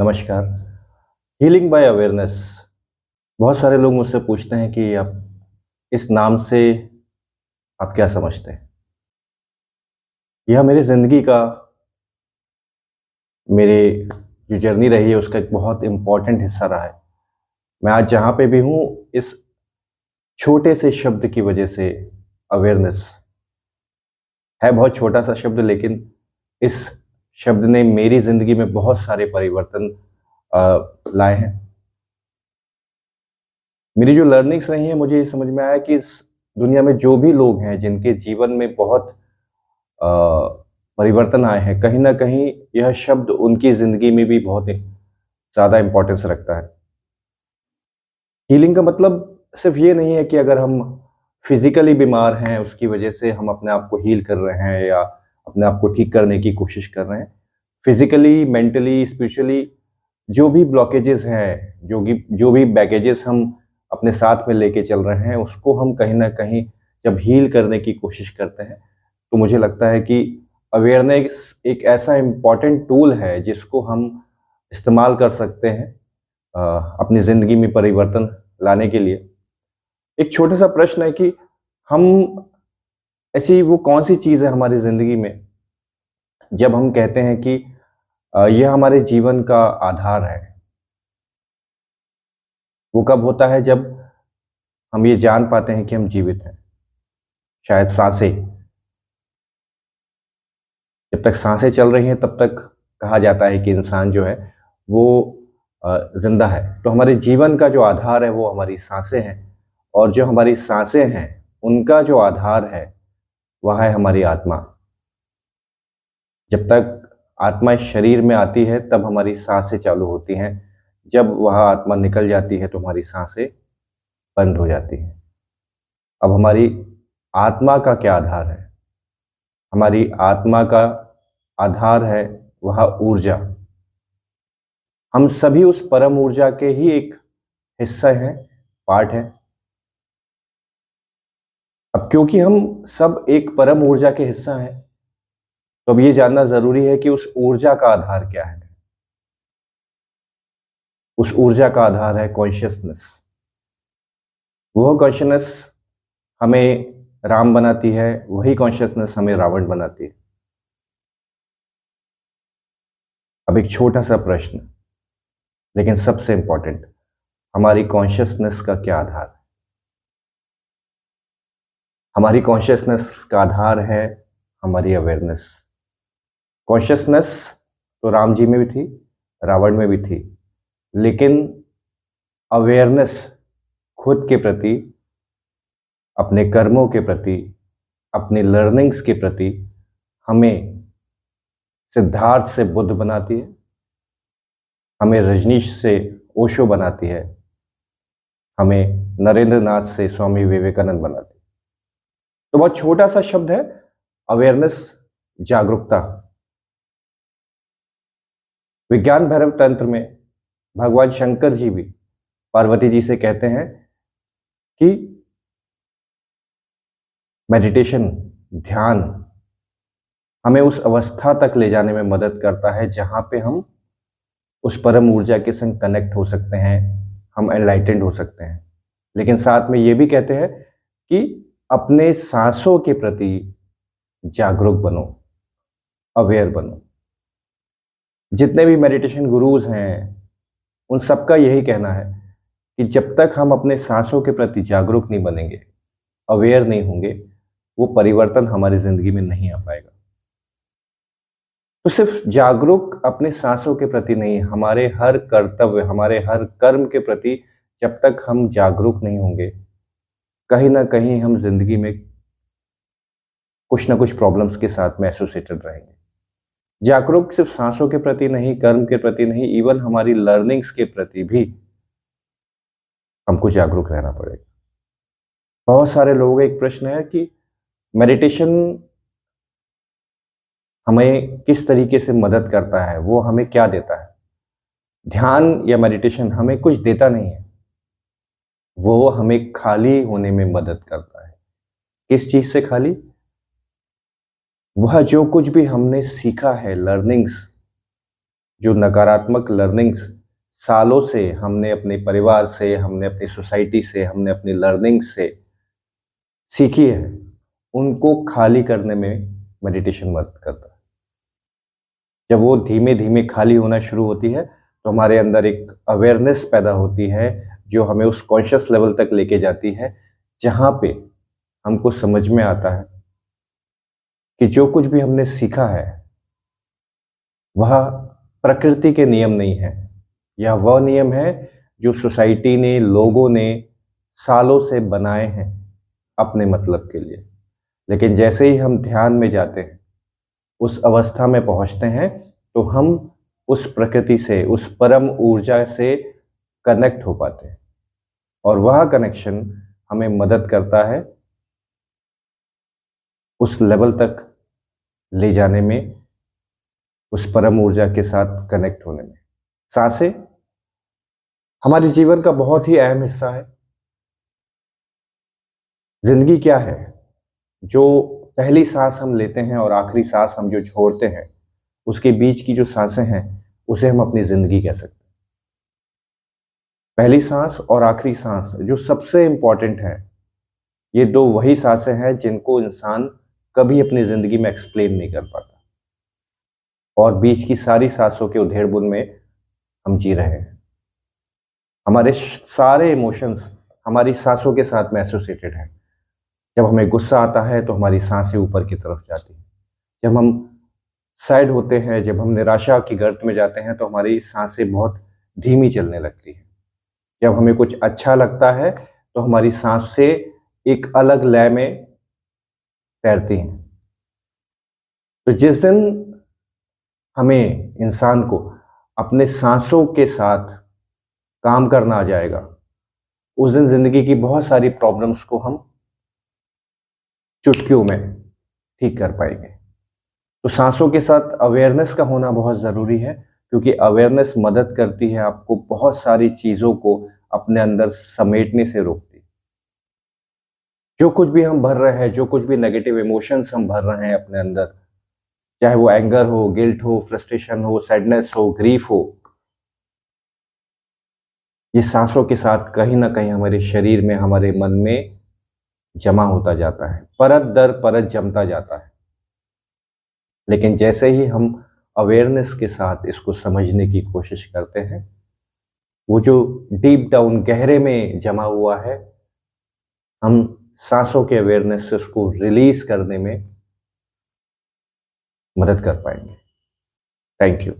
नमस्कार। Healing by awareness. बहुत सारे लोग मुझसे पूछते हैं कि आप इस नाम से आप क्या समझते हैं। यह मेरी ज़िंदगी का, मेरी जो जर्नी रही है उसका एक बहुत इम्पोर्टेंट हिस्सा रहा है। मैं आज जहाँ पे भी हूँ, इस छोटे से शब्द की वजह से। अवेयरनेस है बहुत छोटा सा शब्द, लेकिन इस शब्द ने मेरी ज़िंदगी में बहुत सारे परिवर्तन लाए हैं। मेरी जो लर्निंग्स रही हैं, मुझे ये समझ में आया कि इस दुनिया में जो भी लोग हैं जिनके जीवन में बहुत अ, परिवर्तन आए हैं, कहीं ना कहीं यह शब्द उनकी जिंदगी में भी बहुत ही ज्यादा इंपॉर्टेंस रखता है। हीलिंग का मतलब सिर्फ ये नहीं है कि अगर हम फिजिकली बीमार हैं उसकी वजह से हम अपने आप को हील कर रहे हैं या अपने आप को ठीक करने की कोशिश कर रहे हैं। फिजिकली, मेंटली, स्पिरिचुअली जो भी ब्लॉकेजेस हैं, जो भी बैगेजेस हम अपने साथ में लेके चल रहे हैं, उसको हम कहीं ना कहीं जब हील करने की कोशिश करते हैं, तो मुझे लगता है कि अवेयरनेस एक ऐसा इम्पॉर्टेंट टूल है जिसको हम इस्तेमाल कर सकते हैं अपनी ज़िंदगी में परिवर्तन लाने के लिए। एक छोटा सा प्रश्न है कि हम ऐसी वो कौन सी चीज़ है हमारी ज़िंदगी में जब हम कहते हैं कि यह हमारे जीवन का आधार है। वो कब होता है? जब हम ये जान पाते हैं कि हम जीवित हैं। शायद सांसें, जब तक सांसें चल रही हैं तब तक कहा जाता है कि इंसान जो है वो जिंदा है। तो हमारे जीवन का जो आधार है वो हमारी सांसें हैं, और जो हमारी सांसें हैं उनका जो आधार है वह है हमारी आत्मा। जब तक आत्मा इस शरीर में आती है तब हमारी सांसें चालू होती हैं। जब वह आत्मा निकल जाती है तो हमारी सांसें बंद हो जाती हैं। अब हमारी आत्मा का क्या आधार है? हमारी आत्मा का आधार है वह ऊर्जा। हम सभी उस परम ऊर्जा के ही एक हिस्सा हैं, पार्ट है। अब क्योंकि हम सब एक परम ऊर्जा के हिस्सा हैं, तो अब ये जानना जरूरी है कि उस ऊर्जा का आधार क्या है। उस ऊर्जा का आधार है कॉन्शियसनेस। वह कॉन्शियसनेस हमें राम बनाती है, वही कॉन्शियसनेस हमें रावण बनाती है। अब एक छोटा सा प्रश्न, लेकिन सबसे इंपॉर्टेंट, हमारी कॉन्शियसनेस का क्या आधार है? हमारी कॉन्शियसनेस का आधार है हमारी अवेयरनेस। कॉन्शियसनेस तो राम जी में भी थी, रावण में भी थी, लेकिन अवेयरनेस खुद के प्रति, अपने कर्मों के प्रति, अपनी लर्निंग्स के प्रति हमें सिद्धार्थ से बुद्ध बनाती है, हमें रजनीश से ओशो बनाती है, हमें नरेंद्र नाथ से स्वामी विवेकानंद बनाती है। तो बहुत छोटा सा शब्द है अवेयरनेस, जागरूकता। विज्ञान भैरव तंत्र में भगवान शंकर जी भी पार्वती जी से कहते हैं कि मेडिटेशन, ध्यान हमें उस अवस्था तक ले जाने में मदद करता है जहां पे हम उस परम ऊर्जा के संग कनेक्ट हो सकते हैं, हम एनलाइटेंड हो सकते हैं। लेकिन साथ में ये भी कहते हैं कि अपने सांसों के प्रति जागरूक बनो, अवेयर बनो। जितने भी मेडिटेशन गुरुज हैं उन सबका यही कहना है कि जब तक हम अपने सांसों के प्रति जागरूक नहीं बनेंगे, अवेयर नहीं होंगे, वो परिवर्तन हमारी जिंदगी में नहीं आ पाएगा। तो सिर्फ जागरूक अपने सांसों के प्रति नहीं, हमारे हर कर्तव्य, हमारे हर कर्म के प्रति जब तक हम जागरूक नहीं होंगे, कहीं ना कहीं हम जिंदगी में कुछ ना कुछ प्रॉब्लम्स के साथ में एसोसिएटेड रहेंगे। जागरूक सिर्फ सांसों के प्रति नहीं, कर्म के प्रति नहीं, इवन हमारी लर्निंग्स के प्रति भी हमको जागरूक रहना पड़ेगा। बहुत सारे लोगों का एक प्रश्न है कि मेडिटेशन हमें किस तरीके से मदद करता है, वो हमें क्या देता है। ध्यान या मेडिटेशन हमें कुछ देता नहीं है, वो हमें खाली होने में मदद करता है। किस चीज से खाली? वह जो कुछ भी हमने सीखा है, लर्निंग्स, जो नकारात्मक लर्निंग्स सालों से हमने अपने परिवार से, हमने अपनी सोसाइटी से, हमने अपनी लर्निंग से सीखी है, उनको खाली करने में मेडिटेशन मदद करता है। जब वो धीमे धीमे खाली होना शुरू होती है तो हमारे अंदर एक अवेयरनेस पैदा होती है जो हमें उस कॉन्शियस लेवल तक लेके जाती है, जहाँ पे हमको समझ में आता है कि जो कुछ भी हमने सीखा है वह प्रकृति के नियम नहीं है, यह वह नियम है जो सोसाइटी ने, लोगों ने सालों से बनाए हैं अपने मतलब के लिए। लेकिन जैसे ही हम ध्यान में जाते हैं, उस अवस्था में पहुंचते हैं, तो हम उस प्रकृति से, उस परम ऊर्जा से कनेक्ट हो पाते हैं और वह कनेक्शन हमें मदद करता है उस लेवल तक ले जाने में, उस परम ऊर्जा के साथ कनेक्ट होने में। सांसें हमारे जीवन का बहुत ही अहम हिस्सा है। जिंदगी क्या है? जो पहली सांस हम लेते हैं और आखिरी सांस हम जो छोड़ते हैं, उसके बीच की जो सांसें हैं उसे हम अपनी जिंदगी कह सकते हैं। पहली सांस और आखिरी सांस जो सबसे इंपॉर्टेंट है, ये दो वही सांसें हैं जिनको इंसान कभी अपनी जिंदगी में एक्सप्लेन नहीं कर पाता, और बीच की सारी सांसों के उधेड़-बुन में हम जी रहे हैं। हमारे सारे इमोशंस हमारी सांसों के साथ में एसोसिएटेड हैं। जब हमें गुस्सा आता है तो हमारी सांसें ऊपर की तरफ जाती हैं। जब हम सैड होते हैं, जब हम निराशा की गर्त में जाते हैं तो हमारी सांसें बहुत धीमी चलने लगती हैं। जब हमें कुछ अच्छा लगता है तो हमारी सांसें एक अलग लय में तैरती हैं। तो जिस दिन हमें, इंसान को, अपने सांसों के साथ काम करना आ जाएगा, उस दिन जिंदगी की बहुत सारी प्रॉब्लम्स को हम चुटकियों में ठीक कर पाएंगे। तो सांसों के साथ अवेयरनेस का होना बहुत ज़रूरी है, क्योंकि अवेयरनेस मदद करती है आपको बहुत सारी चीज़ों को अपने अंदर समेटने से रोकती है। जो कुछ भी हम भर रहे हैं, जो कुछ भी नेगेटिव इमोशंस हम भर रहे हैं अपने अंदर, चाहे वो एंगर हो, गिल्ट हो, फ्रस्ट्रेशन हो, सैडनेस हो, ग्रीफ हो, ये सांसों के साथ कहीं ना कहीं हमारे शरीर में, हमारे मन में जमा होता जाता है, परत दर परत जमता जाता है। लेकिन जैसे ही हम अवेयरनेस के साथ इसको समझने की कोशिश करते हैं, वो जो डीप डाउन गहरे में जमा हुआ है, हम सांसों के अवेयरनेस से उसको रिलीज करने में मदद कर पाएंगे। Thank you.